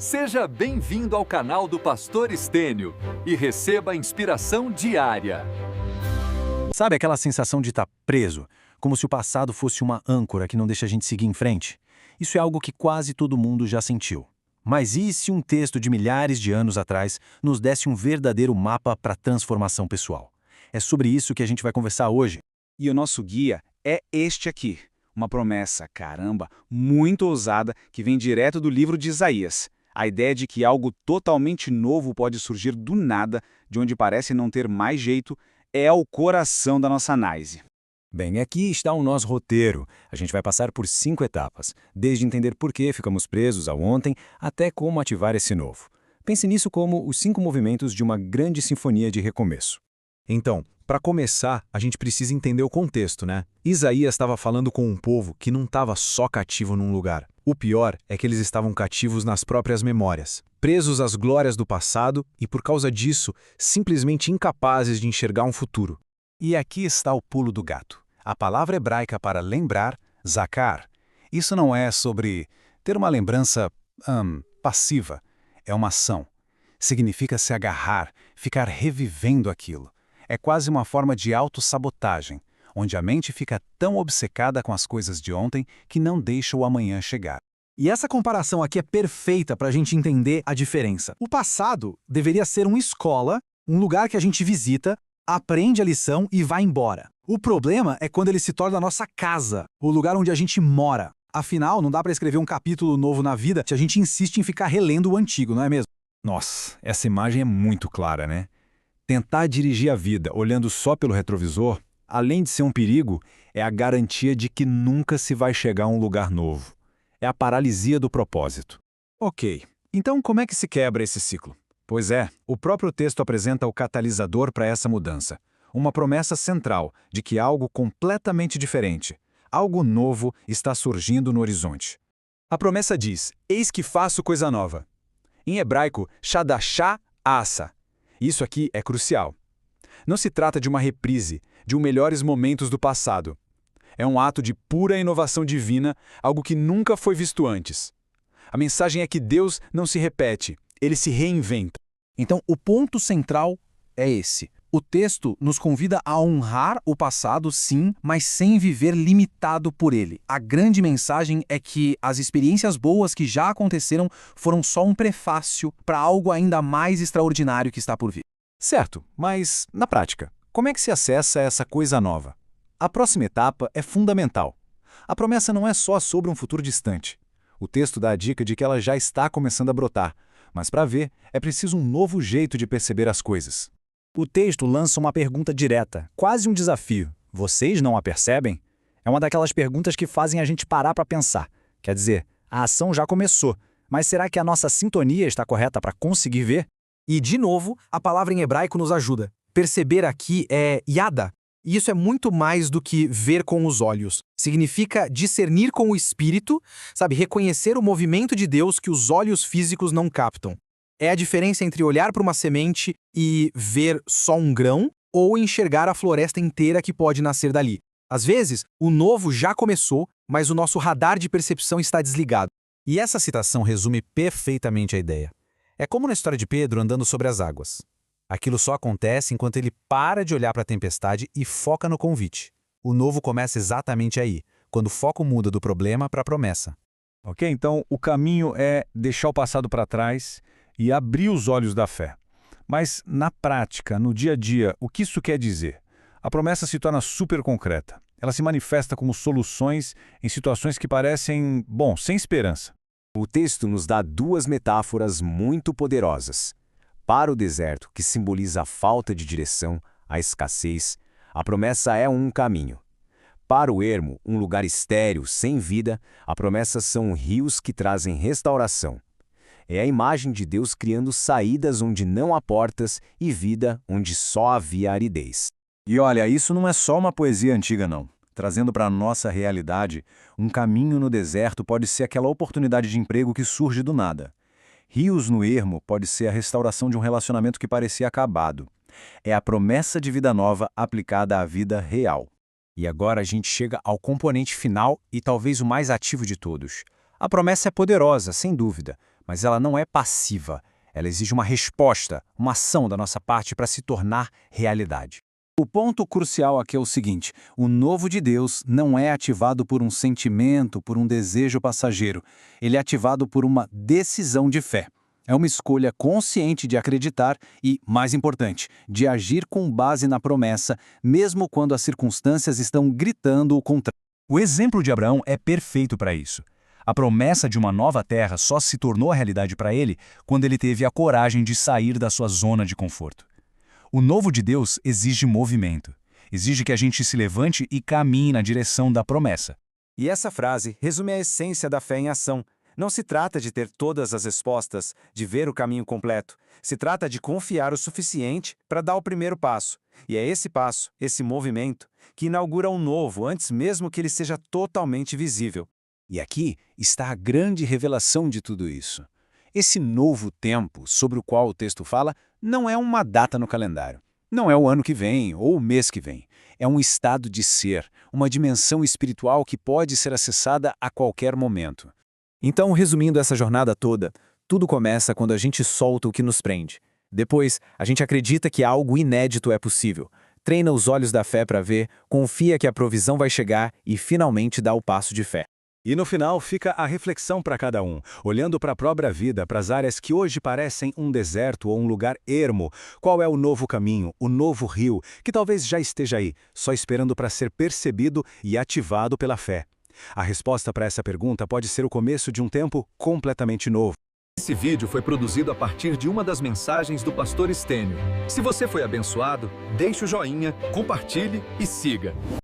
Seja bem-vindo ao canal do Pastor Estênio e receba a inspiração diária. Sabe aquela sensação de estar preso, como se o passado fosse uma âncora que não deixa a gente seguir em frente? Isso é algo que quase todo mundo já sentiu. Mas e se um texto de milhares de anos atrás nos desse um verdadeiro mapa para a transformação pessoal? É sobre isso que a gente vai conversar hoje. E o nosso guia é este aqui. Uma promessa, caramba, muito ousada que vem direto do livro de Isaías. A ideia de que algo totalmente novo pode surgir do nada, de onde parece não ter mais jeito, é o coração da nossa análise. Bem, aqui está o nosso roteiro. A gente vai passar por 5 etapas, desde entender por que ficamos presos ao ontem até como ativar esse novo. Pense nisso como os 5 movimentos de uma grande sinfonia de recomeço. Então, para começar, a gente precisa entender o contexto, né? Isaías estava falando com um povo que não estava só cativo num lugar. O pior é que eles estavam cativos nas próprias memórias, presos às glórias do passado e, por causa disso, simplesmente incapazes de enxergar um futuro. E aqui está o pulo do gato. A palavra hebraica para lembrar, zakar. Isso não é sobre ter uma lembrança passiva. É uma ação. Significa se agarrar, ficar revivendo aquilo. É quase uma forma de autossabotagem, onde a mente fica tão obcecada com as coisas de ontem que não deixa o amanhã chegar. E essa comparação aqui é perfeita para a gente entender a diferença. O passado deveria ser uma escola, um lugar que a gente visita, aprende a lição e vai embora. O problema é quando ele se torna a nossa casa, o lugar onde a gente mora. Afinal, não dá para escrever um capítulo novo na vida se a gente insiste em ficar relendo o antigo, não é mesmo? Nossa, essa imagem é muito clara, né? Tentar dirigir a vida olhando só pelo retrovisor, além de ser um perigo, é a garantia de que nunca se vai chegar a um lugar novo. É a paralisia do propósito. Ok, então como é que se quebra esse ciclo? Pois é, o próprio texto apresenta o catalisador para essa mudança. Uma promessa central de que algo completamente diferente, algo novo está surgindo no horizonte. A promessa diz, eis que faço coisa nova. Em hebraico, shadashá asa. Isso aqui é crucial. Não se trata de uma reprise, de um melhores momentos do passado. É um ato de pura inovação divina, algo que nunca foi visto antes. A mensagem é que Deus não se repete, ele se reinventa. Então, o ponto central é esse. O texto nos convida a honrar o passado, sim, mas sem viver limitado por ele. A grande mensagem é que as experiências boas que já aconteceram foram só um prefácio para algo ainda mais extraordinário que está por vir. Certo, mas, na prática, como é que se acessa essa coisa nova? A próxima etapa é fundamental. A promessa não é só sobre um futuro distante. O texto dá a dica de que ela já está começando a brotar, mas para ver, é preciso um novo jeito de perceber as coisas. O texto lança uma pergunta direta, quase um desafio. Vocês não a percebem? É uma daquelas perguntas que fazem a gente parar para pensar. Quer dizer, a ação já começou, mas será que a nossa sintonia está correta para conseguir ver? E, de novo, a palavra em hebraico nos ajuda. Perceber aqui é yada. E isso é muito mais do que ver com os olhos. Significa discernir com o espírito, sabe, reconhecer o movimento de Deus que os olhos físicos não captam. É a diferença entre olhar para uma semente e ver só um grão ou enxergar a floresta inteira que pode nascer dali. Às vezes, o novo já começou, mas o nosso radar de percepção está desligado. E essa citação resume perfeitamente a ideia. É como na história de Pedro andando sobre as águas. Aquilo só acontece enquanto ele para de olhar para a tempestade e foca no convite. O novo começa exatamente aí, quando o foco muda do problema para a promessa. Ok, então o caminho é deixar o passado para trás e abrir os olhos da fé. Mas, na prática, no dia a dia, o que isso quer dizer? A promessa se torna super concreta. Ela se manifesta como soluções em situações que parecem, sem esperança. O texto nos dá 2 metáforas muito poderosas. Para o deserto, que simboliza a falta de direção, a escassez, a promessa é um caminho. Para o ermo, um lugar estéril, sem vida, a promessa são rios que trazem restauração. É a imagem de Deus criando saídas onde não há portas e vida onde só havia aridez. E olha, isso não é só uma poesia antiga, não. Trazendo para a nossa realidade, um caminho no deserto pode ser aquela oportunidade de emprego que surge do nada. Rios no ermo pode ser a restauração de um relacionamento que parecia acabado. É a promessa de vida nova aplicada à vida real. E agora a gente chega ao componente final e talvez o mais ativo de todos. A promessa é poderosa, sem dúvida, mas ela não é passiva. Ela exige uma resposta, uma ação da nossa parte para se tornar realidade. O ponto crucial aqui é o seguinte: o novo de Deus não é ativado por um sentimento, por um desejo passageiro. Ele é ativado por uma decisão de fé. É uma escolha consciente de acreditar e, mais importante, de agir com base na promessa, mesmo quando as circunstâncias estão gritando o contrário. O exemplo de Abraão é perfeito para isso. A promessa de uma nova terra só se tornou realidade para ele quando ele teve a coragem de sair da sua zona de conforto. O novo de Deus exige movimento. Exige que a gente se levante e caminhe na direção da promessa. E essa frase resume a essência da fé em ação. Não se trata de ter todas as respostas, de ver o caminho completo. Se trata de confiar o suficiente para dar o primeiro passo. E é esse passo, esse movimento, que inaugura um novo antes mesmo que ele seja totalmente visível. E aqui está a grande revelação de tudo isso. Esse novo tempo sobre o qual o texto fala não é uma data no calendário. Não é o ano que vem ou o mês que vem. É um estado de ser, uma dimensão espiritual que pode ser acessada a qualquer momento. Então, resumindo essa jornada toda, tudo começa quando a gente solta o que nos prende. Depois, a gente acredita que algo inédito é possível. Treina os olhos da fé para ver, confia que a provisão vai chegar e finalmente dá o passo de fé. E no final fica a reflexão para cada um, olhando para a própria vida, para as áreas que hoje parecem um deserto ou um lugar ermo. Qual é o novo caminho, o novo rio, que talvez já esteja aí, só esperando para ser percebido e ativado pela fé? A resposta para essa pergunta pode ser o começo de um tempo completamente novo. Esse vídeo foi produzido a partir de uma das mensagens do Pastor Stênio. Se você foi abençoado, deixe o joinha, compartilhe e siga.